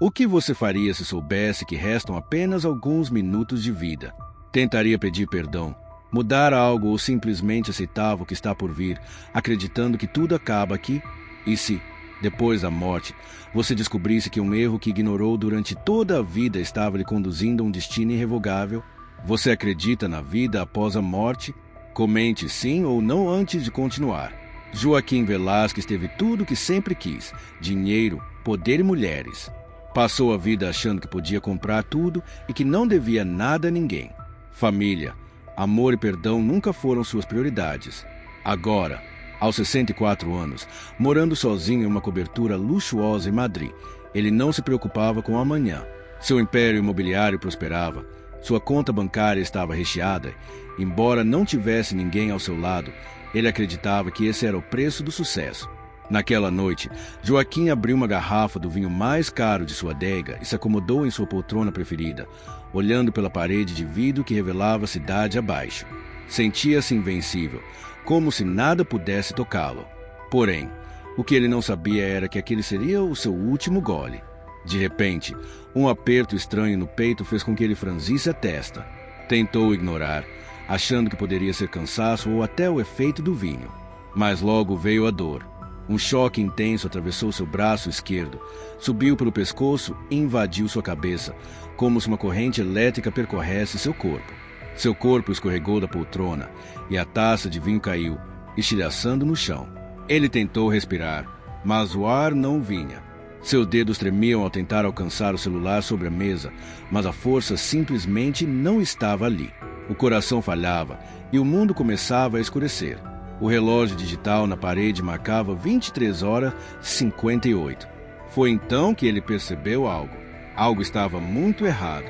O que você faria se soubesse que restam apenas alguns minutos de vida? Tentaria pedir perdão, mudar algo ou simplesmente aceitava o que está por vir, acreditando que tudo acaba aqui? E se, depois da morte, você descobrisse que um erro que ignorou durante toda a vida estava lhe conduzindo a um destino irrevogável? Você acredita na vida após a morte? Comente sim ou não antes de continuar. Joaquim Velasquez teve tudo o que sempre quis: dinheiro, poder e mulheres. Passou a vida achando que podia comprar tudo e que não devia nada a ninguém. Família, amor e perdão nunca foram suas prioridades. Agora, aos 64 anos, morando sozinho em uma cobertura luxuosa em Madrid, ele não se preocupava com o amanhã. Seu império imobiliário prosperava, sua conta bancária estava recheada. Embora não tivesse ninguém ao seu lado, ele acreditava que esse era o preço do sucesso. Naquela noite, Joaquim abriu uma garrafa do vinho mais caro de sua adega e se acomodou em sua poltrona preferida, olhando pela parede de vidro que revelava a cidade abaixo. Sentia-se invencível, como se nada pudesse tocá-lo. Porém, o que ele não sabia era que aquele seria o seu último gole. De repente, um aperto estranho no peito fez com que ele franzisse a testa. Tentou ignorar, achando que poderia ser cansaço ou até o efeito do vinho. Mas logo veio a dor. Um choque intenso atravessou seu braço esquerdo, subiu pelo pescoço e invadiu sua cabeça, como se uma corrente elétrica percorresse seu corpo. Seu corpo escorregou da poltrona e a taça de vinho caiu, estilhaçando no chão. Ele tentou respirar, mas o ar não vinha. Seus dedos tremiam ao tentar alcançar o celular sobre a mesa, mas a força simplesmente não estava ali. O coração falhava e o mundo começava a escurecer. O relógio digital na parede marcava 23h58. Foi então que ele percebeu algo. Algo estava muito errado.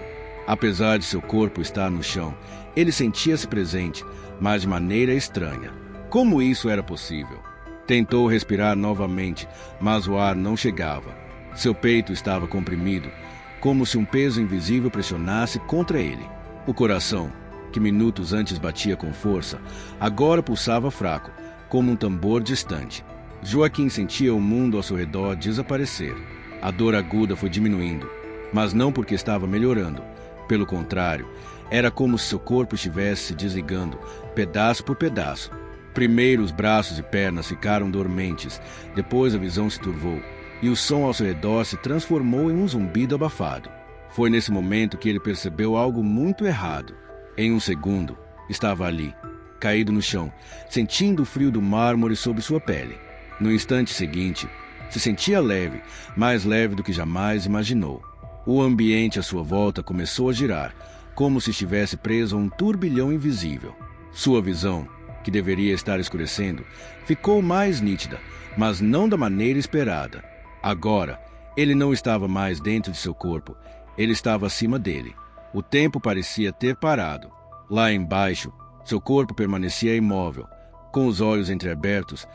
Apesar de seu corpo estar no chão, ele sentia-se presente, mas de maneira estranha. Como isso era possível? Tentou respirar novamente, mas o ar não chegava. Seu peito estava comprimido, como se um peso invisível pressionasse contra ele. O coração, que minutos antes batia com força, agora pulsava fraco, como um tambor distante. Joaquim sentia o mundo ao seu redor desaparecer. A dor aguda foi diminuindo, mas não porque estava melhorando. Pelo contrário, era como se seu corpo estivesse se desligando, pedaço por pedaço. Primeiro os braços e pernas ficaram dormentes, depois a visão se turvou, e o som ao seu redor se transformou em um zumbido abafado. Foi nesse momento que ele percebeu algo muito errado. Em um segundo, estava ali, caído no chão, sentindo o frio do mármore sob sua pele. No instante seguinte, se sentia leve, mais leve do que jamais imaginou. O ambiente à sua volta começou a girar, como se estivesse preso a um turbilhão invisível. Sua visão, que deveria estar escurecendo, ficou mais nítida, mas não da maneira esperada. Agora, ele não estava mais dentro de seu corpo, ele estava acima dele. O tempo parecia ter parado. Lá embaixo, seu corpo permanecia imóvel, com os olhos entreabertos,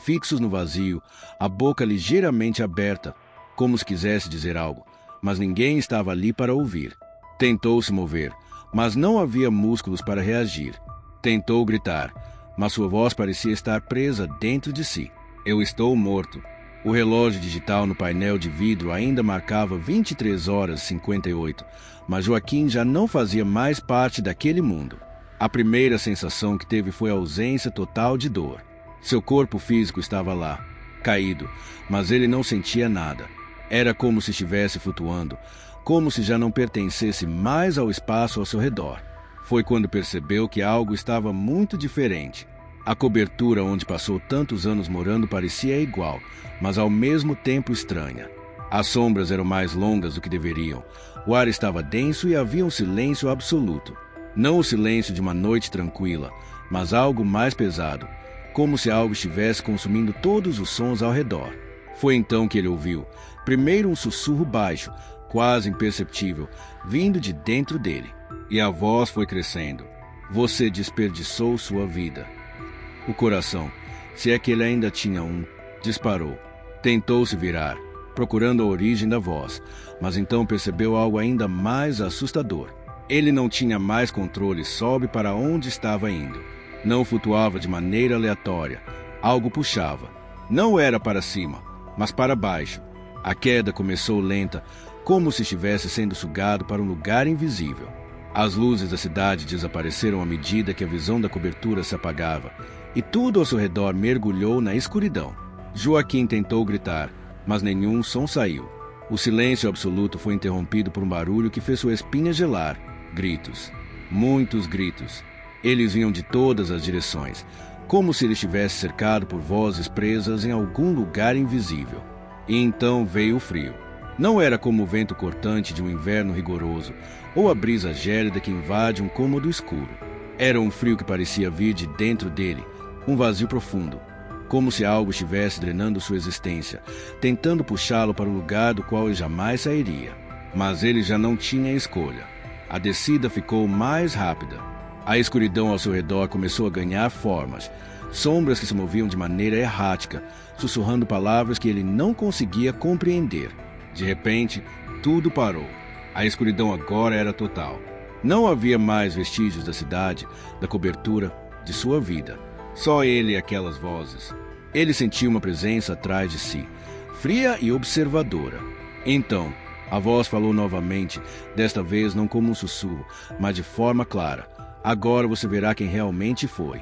fixos no vazio, a boca ligeiramente aberta, como se quisesse dizer algo, mas ninguém estava ali para ouvir. Tentou se mover, mas não havia músculos para reagir. Tentou gritar, mas sua voz parecia estar presa dentro de si. Eu estou morto. O relógio digital no painel de vidro ainda marcava 23h58, mas Joaquim já não fazia mais parte daquele mundo. A primeira sensação que teve foi a ausência total de dor. Seu corpo físico estava lá, caído, mas ele não sentia nada. Era como se estivesse flutuando, como se já não pertencesse mais ao espaço ao seu redor. Foi quando percebeu que algo estava muito diferente. A cobertura onde passou tantos anos morando parecia igual, mas ao mesmo tempo estranha. As sombras eram mais longas do que deveriam. O ar estava denso e havia um silêncio absoluto. Não o silêncio de uma noite tranquila, mas algo mais pesado, como se algo estivesse consumindo todos os sons ao redor. Foi então que ele ouviu, primeiro um sussurro baixo, quase imperceptível, vindo de dentro dele. E a voz foi crescendo. Você desperdiçou sua vida. O coração, se é que ele ainda tinha um, disparou. Tentou se virar, procurando a origem da voz, mas então percebeu algo ainda mais assustador. Ele não tinha mais controle sobre para onde estava indo. Não flutuava de maneira aleatória. Algo puxava. Não era para cima, mas para baixo. A queda começou lenta, como se estivesse sendo sugado para um lugar invisível. As luzes da cidade desapareceram à medida que a visão da cobertura se apagava, e tudo ao seu redor mergulhou na escuridão. Joaquim tentou gritar, mas nenhum som saiu. O silêncio absoluto foi interrompido por um barulho que fez sua espinha gelar. Gritos. Muitos gritos. Eles vinham de todas as direções, como se ele estivesse cercado por vozes presas em algum lugar invisível. E então veio o frio. Não era como o vento cortante de um inverno rigoroso, ou a brisa gélida que invade um cômodo escuro. Era um frio que parecia vir de dentro dele, um vazio profundo, como se algo estivesse drenando sua existência, tentando puxá-lo para um lugar do qual ele jamais sairia. Mas ele já não tinha escolha. A descida ficou mais rápida. A escuridão ao seu redor começou a ganhar formas, sombras que se moviam de maneira errática, sussurrando palavras que ele não conseguia compreender. De repente, tudo parou. A escuridão agora era total. Não havia mais vestígios da cidade, da cobertura, de sua vida. Só ele e aquelas vozes. Ele sentia uma presença atrás de si, fria e observadora. Então, a voz falou novamente, desta vez não como um sussurro, mas de forma clara. Agora você verá quem realmente foi.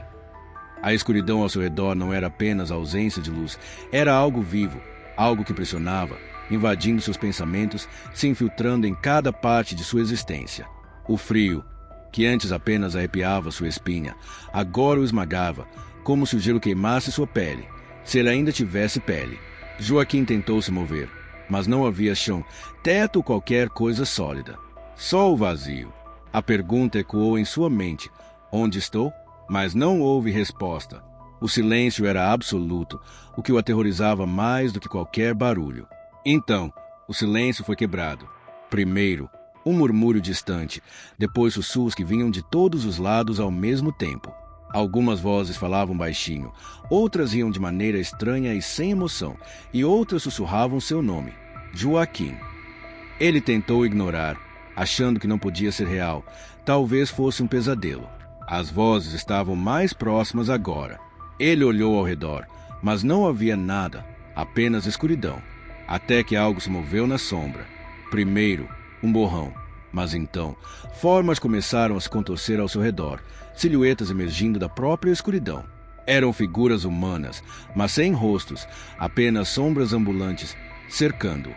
A escuridão ao seu redor não era apenas a ausência de luz, era algo vivo, algo que pressionava, invadindo seus pensamentos, se infiltrando em cada parte de sua existência. O frio, que antes apenas arrepiava sua espinha, agora o esmagava, como se o gelo queimasse sua pele, se ele ainda tivesse pele. Joaquim tentou se mover, mas não havia chão, teto ou qualquer coisa sólida. Só o vazio. A pergunta ecoou em sua mente: onde estou? Mas não houve resposta. O silêncio era absoluto, o que o aterrorizava mais do que qualquer barulho. Então, o silêncio foi quebrado. Primeiro, um murmúrio distante, depois sussurros que vinham de todos os lados ao mesmo tempo. Algumas vozes falavam baixinho, outras riam de maneira estranha e sem emoção, e outras sussurravam seu nome, Joaquim. Ele tentou ignorar, achando que não podia ser real, talvez fosse um pesadelo. As vozes estavam mais próximas agora. Ele olhou ao redor, mas não havia nada, apenas escuridão. Até que algo se moveu na sombra. Primeiro, um borrão. Mas então, formas começaram a se contorcer ao seu redor, silhuetas emergindo da própria escuridão. Eram figuras humanas, mas sem rostos, apenas sombras ambulantes, cercando-o.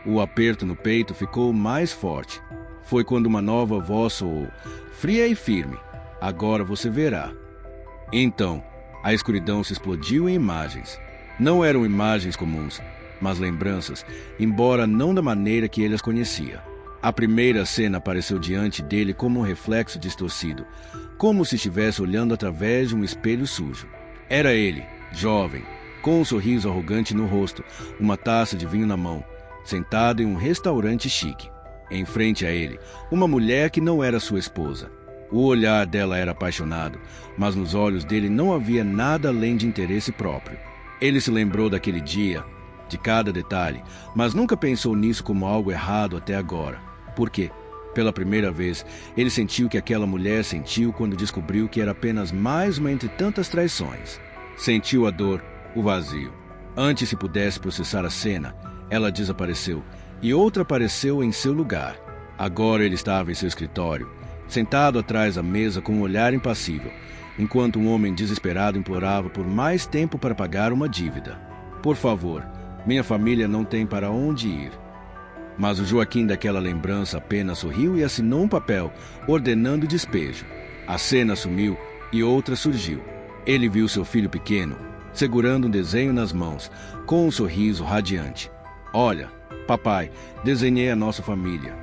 O aperto no peito ficou mais forte. Foi quando uma nova voz soou, fria e firme. Agora você verá. Então, a escuridão se explodiu em imagens. Não eram imagens comuns, mas lembranças, embora não da maneira que ele as conhecia. A primeira cena apareceu diante dele como um reflexo distorcido, como se estivesse olhando através de um espelho sujo. Era ele, jovem, com um sorriso arrogante no rosto, uma taça de vinho na mão, sentado em um restaurante chique. Em frente a ele, uma mulher que não era sua esposa. O olhar dela era apaixonado, mas nos olhos dele não havia nada além de interesse próprio. Ele se lembrou daquele dia, de cada detalhe, mas nunca pensou nisso como algo errado até agora. Por quê? Pela primeira vez, ele sentiu o que aquela mulher sentiu quando descobriu que era apenas mais uma entre tantas traições. Sentiu a dor, o vazio. Antes se pudesse processar a cena, ela desapareceu, e outra apareceu em seu lugar. Agora ele estava em seu escritório, sentado atrás da mesa com um olhar impassível, enquanto um homem desesperado implorava por mais tempo para pagar uma dívida. Por favor, minha família não tem para onde ir. Mas o Joaquim daquela lembrança apenas sorriu e assinou um papel, ordenando o despejo. A cena sumiu e outra surgiu. Ele viu seu filho pequeno, segurando um desenho nas mãos, com um sorriso radiante. Olha, papai, desenhei a nossa família.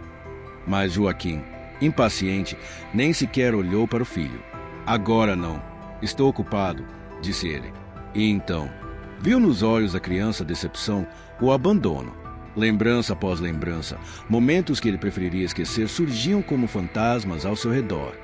Mas Joaquim, impaciente, nem sequer olhou para o filho. Agora não. Estou ocupado, disse ele. E então, viu nos olhos da criança a decepção, o abandono. Lembrança após lembrança, momentos que ele preferiria esquecer surgiam como fantasmas ao seu redor.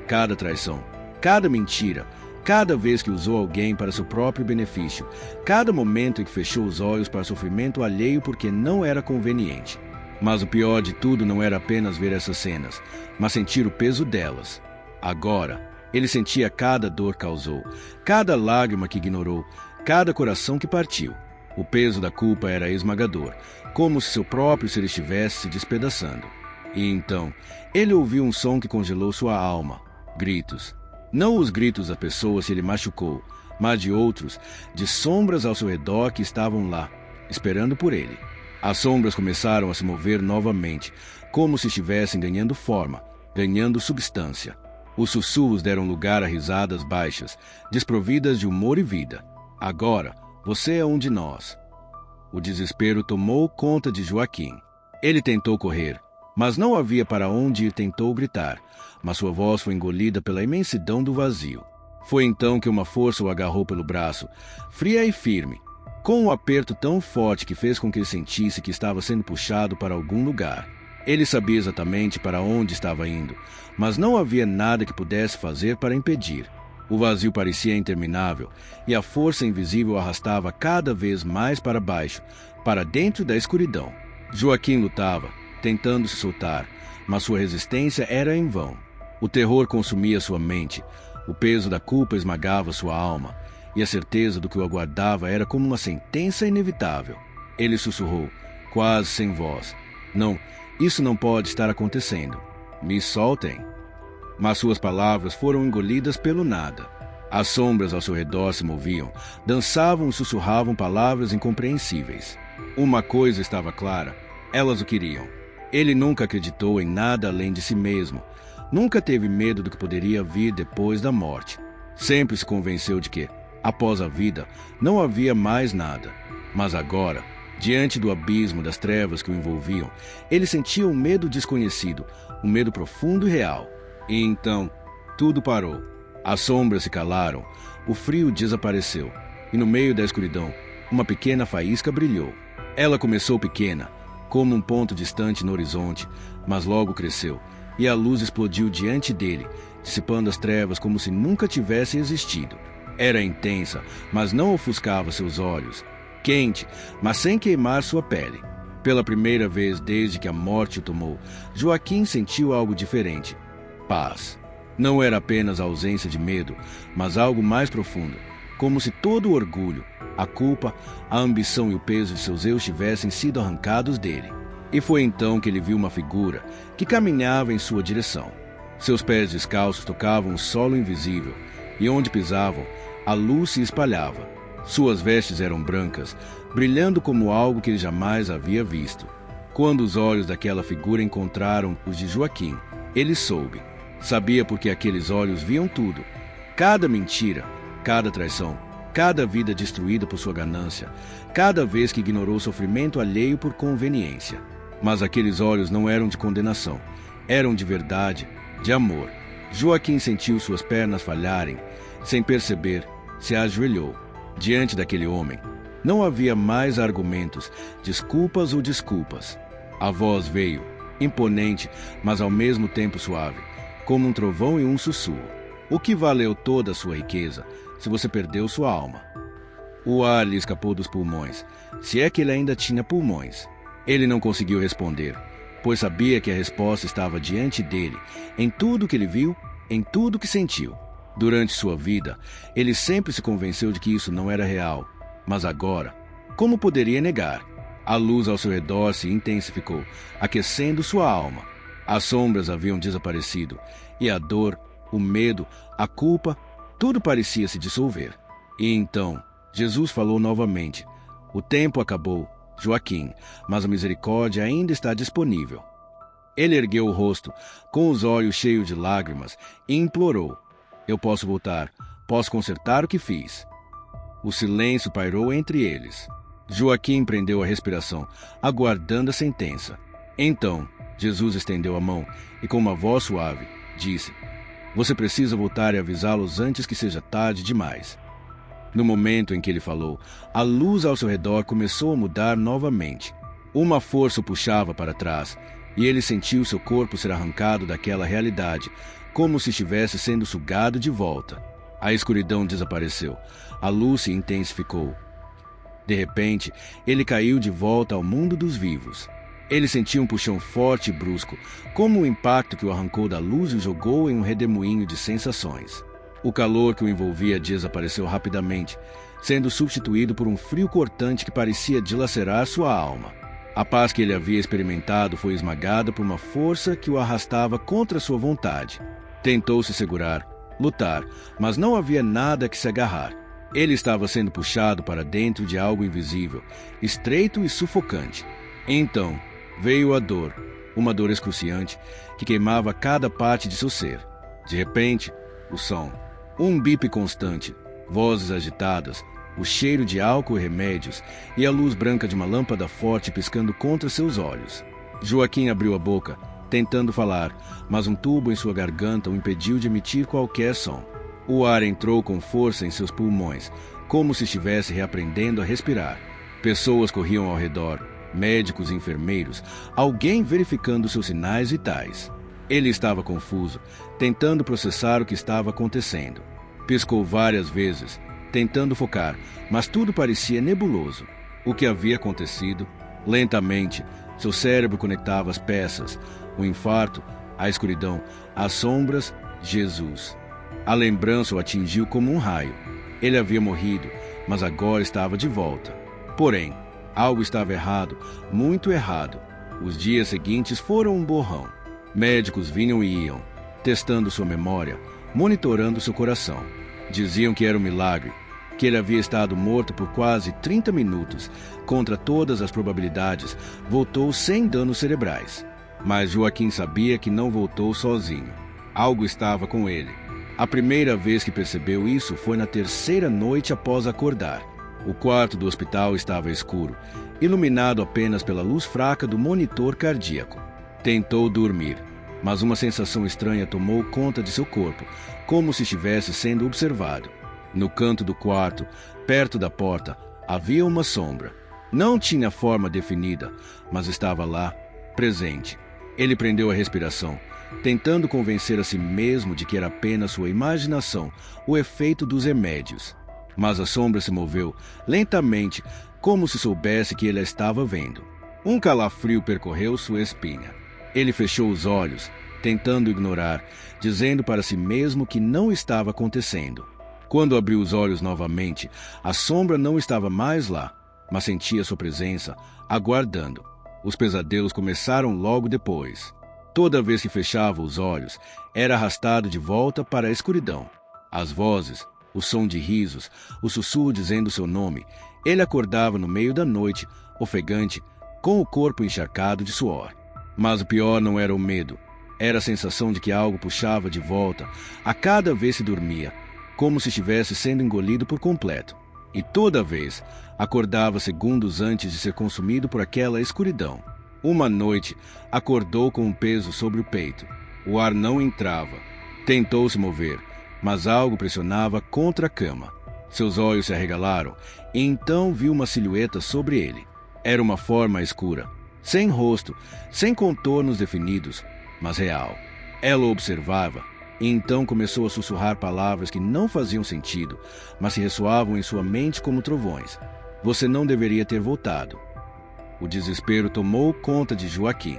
Cada traição, cada mentira, cada vez que usou alguém para seu próprio benefício, cada momento em que fechou os olhos para sofrimento alheio porque não era conveniente. Mas o pior de tudo não era apenas ver essas cenas, mas sentir o peso delas. Agora, ele sentia cada dor que causou, cada lágrima que ignorou, cada coração que partiu. O peso da culpa era esmagador, como se seu próprio ser estivesse se despedaçando. E então, ele ouviu um som que congelou sua alma. Gritos. Não os gritos da pessoa se ele machucou, mas de outros, de sombras ao seu redor que estavam lá, esperando por ele. As sombras começaram a se mover novamente, como se estivessem ganhando forma, ganhando substância. Os sussurros deram lugar a risadas baixas, desprovidas de humor e vida. Agora, você é um de nós. O desespero tomou conta de Joaquim. Ele tentou correr, mas não havia para onde ir. Tentou gritar, mas sua voz foi engolida pela imensidão do vazio. Foi então que uma força o agarrou pelo braço, fria e firme, com um aperto tão forte que fez com que ele sentisse que estava sendo puxado para algum lugar. Ele sabia exatamente para onde estava indo, mas não havia nada que pudesse fazer para impedir. O vazio parecia interminável, e a força invisível o arrastava cada vez mais para baixo, para dentro da escuridão. Joaquim lutava, tentando se soltar, mas sua resistência era em vão. O terror consumia sua mente, o peso da culpa esmagava sua alma, e a certeza do que o aguardava era como uma sentença inevitável. Ele sussurrou, quase sem voz: "Não, isso não pode estar acontecendo. Me soltem." Mas suas palavras foram engolidas pelo nada. As sombras ao seu redor se moviam, dançavam e sussurravam palavras incompreensíveis. Uma coisa estava clara: elas o queriam. Ele nunca acreditou em nada além de si mesmo. Nunca teve medo do que poderia vir depois da morte. Sempre se convenceu de que, após a vida, não havia mais nada. Mas agora, diante do abismo das trevas que o envolviam, ele sentia um medo desconhecido, um medo profundo e real. E então, tudo parou. As sombras se calaram, o frio desapareceu, e no meio da escuridão, uma pequena faísca brilhou. Ela começou pequena, como um ponto distante no horizonte, mas logo cresceu, e a luz explodiu diante dele, dissipando as trevas como se nunca tivesse existido. Era intensa, mas não ofuscava seus olhos. Quente, mas sem queimar sua pele. Pela primeira vez desde que a morte o tomou, Joaquim sentiu algo diferente. Paz. Não era apenas a ausência de medo, mas algo mais profundo, como se todo o orgulho, a culpa, a ambição e o peso de seus erros tivessem sido arrancados dele. E foi então que ele viu uma figura que caminhava em sua direção. Seus pés descalços tocavam o solo invisível, e onde pisavam, a luz se espalhava. Suas vestes eram brancas, brilhando como algo que ele jamais havia visto. Quando os olhos daquela figura encontraram os de Joaquim, ele soube. Sabia porque aqueles olhos viam tudo. Cada mentira, cada traição, cada vida destruída por sua ganância, cada vez que ignorou o sofrimento alheio por conveniência. Mas aqueles olhos não eram de condenação, eram de verdade, de amor. Joaquim sentiu suas pernas falharem. Sem perceber, se ajoelhou. Diante daquele homem, não havia mais argumentos, desculpas ou desculpas. A voz veio, imponente, mas ao mesmo tempo suave, como um trovão e um sussurro. O que valeu toda a sua riqueza, se você perdeu sua alma? O ar lhe escapou dos pulmões, se é que ele ainda tinha pulmões. Ele não conseguiu responder, pois sabia que a resposta estava diante dele, em tudo que ele viu, em tudo que sentiu. Durante sua vida, ele sempre se convenceu de que isso não era real. Mas agora, como poderia negar? A luz ao seu redor se intensificou, aquecendo sua alma. As sombras haviam desaparecido, e a dor, o medo, a culpa, tudo parecia se dissolver. E então, Jesus falou novamente: "O tempo acabou, Joaquim, mas a misericórdia ainda está disponível." Ele ergueu o rosto, com os olhos cheios de lágrimas, e implorou: "Eu posso voltar, posso consertar o que fiz." O silêncio pairou entre eles. Joaquim prendeu a respiração, aguardando a sentença. Então, Jesus estendeu a mão e, com uma voz suave, disse: "Você precisa voltar e avisá-los antes que seja tarde demais." No momento em que ele falou, a luz ao seu redor começou a mudar novamente. Uma força o puxava para trás, e ele sentiu seu corpo ser arrancado daquela realidade, como se estivesse sendo sugado de volta. A escuridão desapareceu, a luz se intensificou. De repente, ele caiu de volta ao mundo dos vivos. Ele sentiu um puxão forte e brusco, como o impacto que o arrancou da luz e o jogou em um redemoinho de sensações. O calor que o envolvia desapareceu rapidamente, sendo substituído por um frio cortante que parecia dilacerar sua alma. A paz que ele havia experimentado foi esmagada por uma força que o arrastava contra sua vontade. Tentou se segurar, lutar, mas não havia nada que se agarrar. Ele estava sendo puxado para dentro de algo invisível, estreito e sufocante. Então, veio a dor, uma dor excruciante que queimava cada parte de seu ser. De repente, o som, um bip constante, vozes agitadas, o cheiro de álcool e remédios e a luz branca de uma lâmpada forte piscando contra seus olhos. Joaquim abriu a boca, tentando falar, mas um tubo em sua garganta o impediu de emitir qualquer som. O ar entrou com força em seus pulmões, como se estivesse reaprendendo a respirar. Pessoas corriam ao redor, médicos e enfermeiros, alguém verificando seus sinais vitais. Ele estava confuso, tentando processar o que estava acontecendo. Piscou várias vezes, tentando focar, mas tudo parecia nebuloso. O que havia acontecido? Lentamente, seu cérebro conectava as peças, o infarto, a escuridão, as sombras, Jesus. A lembrança o atingiu como um raio. Ele havia morrido, mas agora estava de volta. Porém, algo estava errado, muito errado. Os dias seguintes foram um borrão. Médicos vinham e iam, testando sua memória, monitorando seu coração. Diziam que era um milagre, que ele havia estado morto por quase 30 minutos. Contra todas as probabilidades, voltou sem danos cerebrais. Mas Joaquim sabia que não voltou sozinho. Algo estava com ele. A primeira vez que percebeu isso foi na terceira noite após acordar. O quarto do hospital estava escuro, iluminado apenas pela luz fraca do monitor cardíaco. Tentou dormir, mas uma sensação estranha tomou conta de seu corpo, como se estivesse sendo observado. No canto do quarto, perto da porta, havia uma sombra. Não tinha forma definida, mas estava lá, presente. Ele prendeu a respiração, tentando convencer a si mesmo de que era apenas sua imaginação, o efeito dos remédios. Mas a sombra se moveu, lentamente, como se soubesse que ele a estava vendo. Um calafrio percorreu sua espinha. Ele fechou os olhos, tentando ignorar, dizendo para si mesmo que não estava acontecendo. Quando abriu os olhos novamente, a sombra não estava mais lá, mas sentia sua presença, aguardando. Os pesadelos começaram logo depois. Toda vez que fechava os olhos, era arrastado de volta para a escuridão. As vozes, o som de risos, o sussurro dizendo seu nome. Ele acordava no meio da noite, ofegante, com o corpo encharcado de suor. Mas o pior não era o medo. Era a sensação de que algo puxava de volta a cada vez que dormia, como se estivesse sendo engolido por completo. E toda vez, acordava segundos antes de ser consumido por aquela escuridão. Uma noite, acordou com um peso sobre o peito. O ar não entrava. Tentou se mover, mas algo pressionava contra a cama. Seus olhos se arregalaram, e então viu uma silhueta sobre ele. Era uma forma escura, sem rosto, sem contornos definidos, mas real. Ela o observava, e então começou a sussurrar palavras que não faziam sentido, mas se ressoavam em sua mente como trovões. Você não deveria ter voltado. O desespero tomou conta de Joaquim.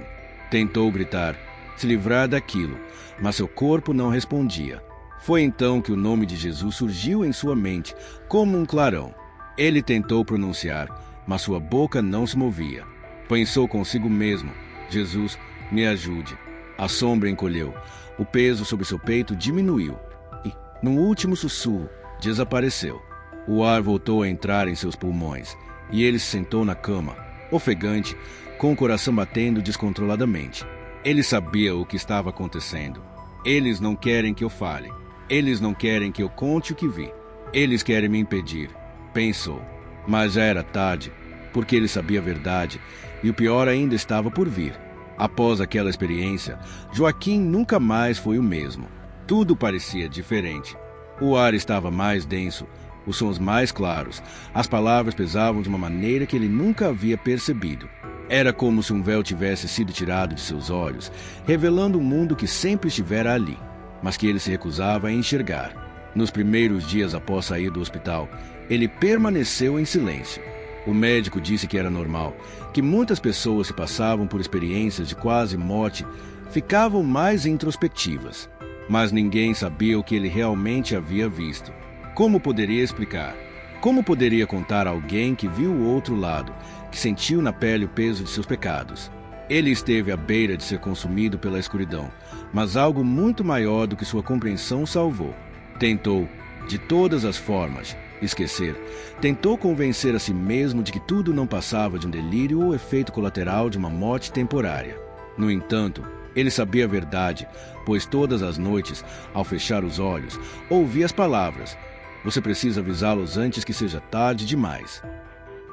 Tentou gritar, se livrar daquilo, mas seu corpo não respondia. Foi então que o nome de Jesus surgiu em sua mente, como um clarão. Ele tentou pronunciar, mas sua boca não se movia. Pensou consigo mesmo, Jesus, me ajude. A sombra encolheu, o peso sobre seu peito diminuiu, e, num último sussurro, desapareceu. O ar voltou a entrar em seus pulmões, e ele se sentou na cama, ofegante, com o coração batendo descontroladamente. Ele sabia o que estava acontecendo. Eles não querem que eu fale. Eles não querem que eu conte o que vi. Eles querem me impedir, pensou. Mas já era tarde, porque ele sabia a verdade, e o pior ainda estava por vir. Após aquela experiência, Joaquim nunca mais foi o mesmo. Tudo parecia diferente. O ar estava mais denso, os sons mais claros, as palavras pesavam de uma maneira que ele nunca havia percebido. Era como se um véu tivesse sido tirado de seus olhos, revelando um mundo que sempre estivera ali, mas que ele se recusava a enxergar. Nos primeiros dias após sair do hospital, ele permaneceu em silêncio. O médico disse que era normal, que muitas pessoas que passavam por experiências de quase morte ficavam mais introspectivas. Mas ninguém sabia o que ele realmente havia visto. Como poderia explicar? Como poderia contar a alguém que viu o outro lado, que sentiu na pele o peso de seus pecados? Ele esteve à beira de ser consumido pela escuridão, mas algo muito maior do que sua compreensão o salvou. Tentou, de todas as formas, esquecer. Tentou convencer a si mesmo de que tudo não passava de um delírio ou efeito colateral de uma morte temporária. No entanto, ele sabia a verdade, pois todas as noites, ao fechar os olhos, ouvia as palavras: "Você precisa avisá-los antes que seja tarde demais."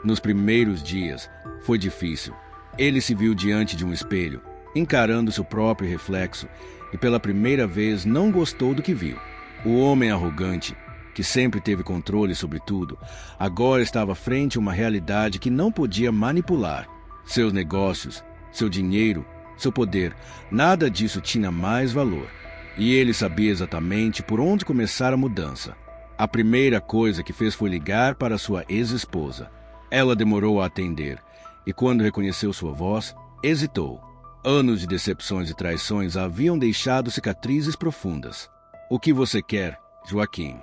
Nos primeiros dias, foi difícil. Ele se viu diante de um espelho, encarando seu próprio reflexo, e pela primeira vez não gostou do que viu. O homem arrogante, que sempre teve controle sobre tudo, agora estava frente a uma realidade que não podia manipular. Seus negócios, seu dinheiro, seu poder, nada disso tinha mais valor. E ele sabia exatamente por onde começar a mudança. A primeira coisa que fez foi ligar para sua ex-esposa. Ela demorou a atender, e quando reconheceu sua voz, hesitou. Anos de decepções e traições haviam deixado cicatrizes profundas. "O que você quer, Joaquim?"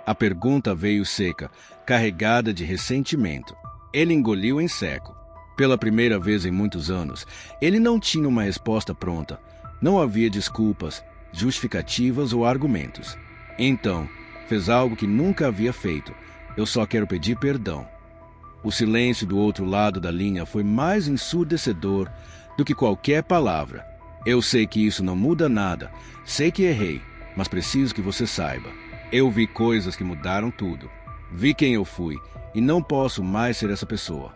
A pergunta veio seca, carregada de ressentimento. Ele engoliu em seco. Pela primeira vez em muitos anos, ele não tinha uma resposta pronta. Não havia desculpas, justificativas ou argumentos. Então, fez algo que nunca havia feito. "Eu só quero pedir perdão." O silêncio do outro lado da linha foi mais ensurdecedor do que qualquer palavra. "Eu sei que isso não muda nada. Sei que errei, mas preciso que você saiba. Eu vi coisas que mudaram tudo. Vi quem eu fui e não posso mais ser essa pessoa."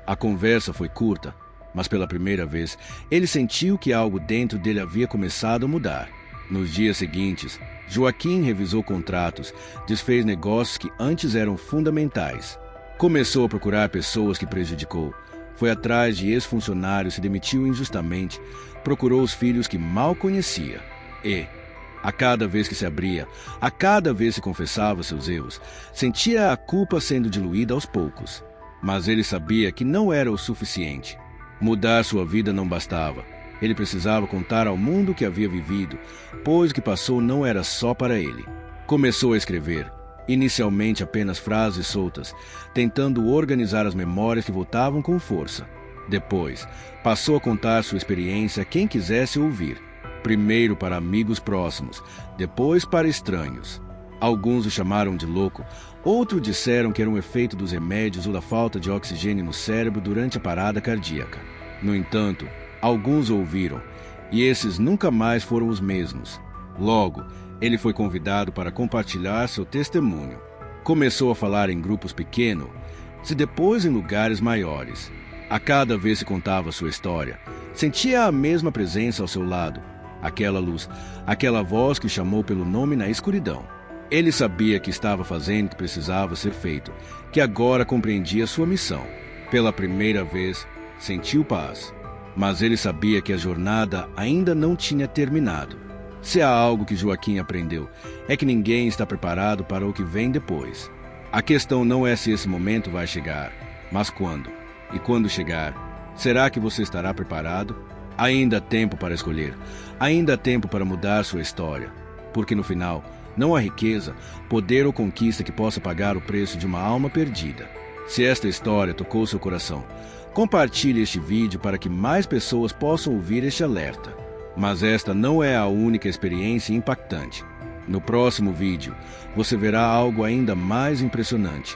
A conversa foi curta, mas pela primeira vez, ele sentiu que algo dentro dele havia começado a mudar. Nos dias seguintes, Joaquim revisou contratos, desfez negócios que antes eram fundamentais. Começou a procurar pessoas que prejudicou. Foi atrás de ex-funcionários, se demitiu injustamente, procurou os filhos que mal conhecia. E, a cada vez que se abria, a cada vez que confessava seus erros, sentia a culpa sendo diluída aos poucos. Mas ele sabia que não era o suficiente. Mudar sua vida não bastava. Ele precisava contar ao mundo o que havia vivido, pois o que passou não era só para ele. Começou a escrever, inicialmente apenas frases soltas, tentando organizar as memórias que voltavam com força. Depois, passou a contar sua experiência a quem quisesse ouvir. Primeiro para amigos próximos, depois para estranhos. Alguns o chamaram de louco, outros disseram que era um efeito dos remédios ou da falta de oxigênio no cérebro durante a parada cardíaca. No entanto, alguns ouviram, e esses nunca mais foram os mesmos. Logo, ele foi convidado para compartilhar seu testemunho. Começou a falar em grupos pequenos, e depois em lugares maiores. A cada vez que contava sua história, sentia a mesma presença ao seu lado, aquela luz, aquela voz que o chamou pelo nome na escuridão. Ele sabia que estava fazendo o que precisava ser feito, que agora compreendia sua missão. Pela primeira vez, sentiu paz. Mas ele sabia que a jornada ainda não tinha terminado. Se há algo que Joaquim aprendeu, é que ninguém está preparado para o que vem depois. A questão não é se esse momento vai chegar, mas quando. E quando chegar, será que você estará preparado? Ainda há tempo para escolher. Ainda há tempo para mudar sua história. Porque no final, não há riqueza, poder ou conquista que possa pagar o preço de uma alma perdida. Se esta história tocou seu coração, compartilhe este vídeo para que mais pessoas possam ouvir este alerta. Mas esta não é a única experiência impactante. No próximo vídeo, você verá algo ainda mais impressionante.